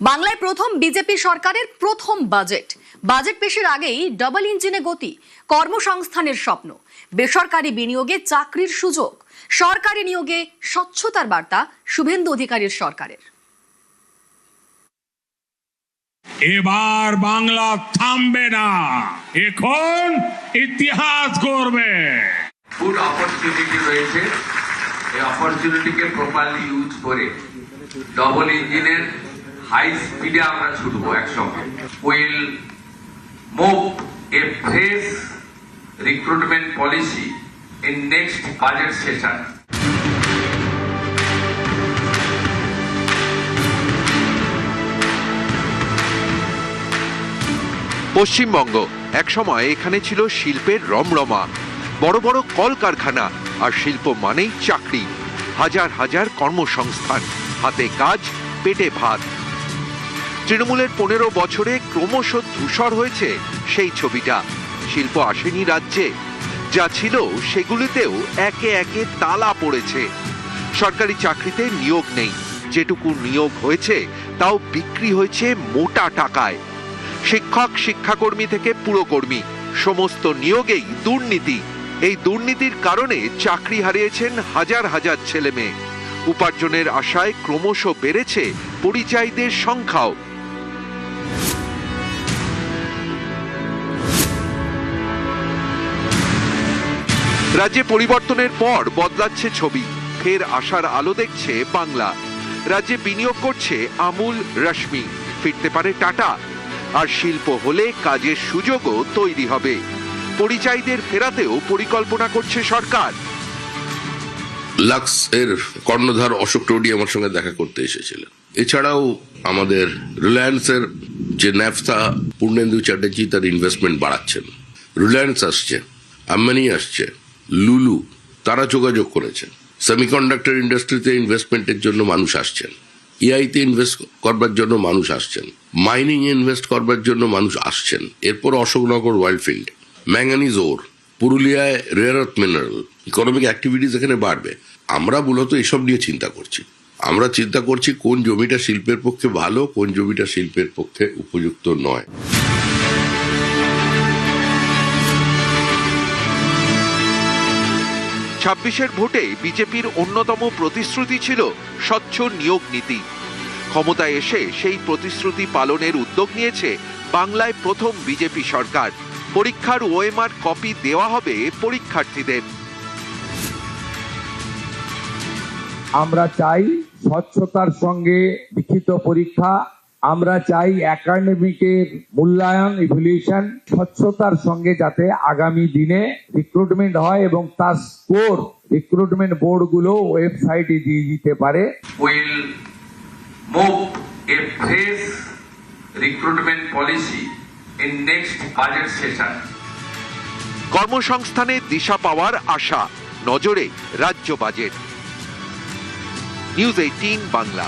বাংলায় প্রথম বিজেপি সরকারের প্রথম বাজেট পেশের আগেই ডাবল ইঞ্জিনে গতি, কর্মসংস্থানের স্বপ্ন, বেসরকারি বিনিয়োগে চাকরির সুযোগ, সরকারি নিয়োগে স্বচ্ছতার বার্তা শুভেন্দু অধিকারীর সরকারের। এবার বাংলা থামবে না, এখন ইতিহাস গড়বে। ফুড অপরচুনিটি রয়েছে, এই অপরচুনিটিকে প্রপারলি ইউজ করে ডবল ইঞ্জিনের হাই স্পিডে আমরা ছুটবো একসঙ্গে। Will move a fresh recruitment policy in next budget session. Paschimbanga একসময় এখানে ছিল শিল্পের রমরমা, বড় বড় কলকারখানা, আর শিল্প মানেই চাকরি, হাজার হাজার কর্মসংস্থান, হাতে কাজ, পেটে ভাত। তৃণমূলের 15 বছরে ক্রমশ ধূসর হয়েছে সেই ছবিটা। শিল্প আসেনি রাজ্যে, যা ছিল সেগুলিতেও একে একে তালা পড়েছে। সরকারি চাকরিতে নিয়োগ নেই, যেটুকু নিয়োগ হয়েছে তাও বিক্রি হয়েছে মোটা টাকায়। শিক্ষক, শিক্ষাকর্মী থেকে পুরকর্মী, সমস্ত নিয়োগেই দুর্নীতি। এই দুর্নীতির কারণে চাকরি হারিয়েছেন হাজার হাজার ছেলে মেয়ে। উপার্জনের আশায় ক্রমশ বেড়েছে পরিযায়ীদের সংখ্যাও। রাজ্যে পরিবর্তনের পর বদলাচ্ছে ছবি, ফের আশার আলো দেখছে বাংলা। রাজ্যে বিনিয়োগ করছে আমুল, রশ্মি, ফিরতে পারে টাটা, আর শিল্প হলে কাজের সুযোগও তৈরি হবে। পরিযায়ীদের ফেরাতেও পরিকল্পনা করছে সরকার। লাক্স এর কর্ণধার অশোক টোডি আমার সঙ্গে দেখা করতে এসেছিলেন। এছাড়াও আমাদের রিলায়েন্সের যে ন্যাফতা, পূর্ণেন্দু চ্যাটার্জি তার ইনভেস্টমেন্ট বাড়াচ্ছেন। রিলায়েন্স আসছে, আম্বানি আসছে, লুলু, তারা যোগাযোগ করেছেন। সেমিকন্ডাক্টর ইন্ডাস্ট্রিতে ইনভেস্টমেন্টের জন্য মানুষ আসছেন, এআইতে ইনভেস্ট করবার জন্য মানুষ আসছেন, মাইনিং ইনভেস্ট করবার জন্য মানুষ আসছেন। এরপর অশোকনগর ওয়াইল্ডফিল্ড, ম্যাঙ্গানিজ ওর, পুরুলিয়ায় rare earth mineral, economic activities এখানে বাড়বে। আমরা মূলত এসব নিয়ে চিন্তা করছি। আমরা চিন্তা করছি কোন জমিটা শিল্পের পক্ষে ভালো, কোন জমিটা শিল্পের পক্ষে উপযুক্ত নয়। ছাব্বিশের ভোটে বিজেপির অন্যতম প্রতিশ্রুতি ছিল স্বচ্ছ নিয়োগ নীতি। ক্ষমতায় এসে সেই প্রতিশ্রুতি পালনের উদ্যোগ নিয়েছে বাংলায় প্রথম বিজেপি সরকার। পরীক্ষার ওএমআর কপি দেওয়া হবে পরীক্ষার্থীদের। আমরা চাই স্বচ্ছতার সঙ্গে লিখিত পরীক্ষা, আমরা চাই একাডেমিকের মূল্যায়ন, ইভ্যালুয়েশন স্বচ্ছতার সঙ্গে যাতে আগামী দিনে রিক্রুটমেন্ট হয় এবং তার স্কোর রিক্রুটমেন্ট বোর্ডগুলো ওয়েবসাইটে দিয়ে দিতে পারে। Will move a fresh recruitment policy in next budget session. কর্মসংস্থানে দিশা পাওয়ার আশা, নজরে রাজ্য বাজেট। নিউজ 18 বাংলা।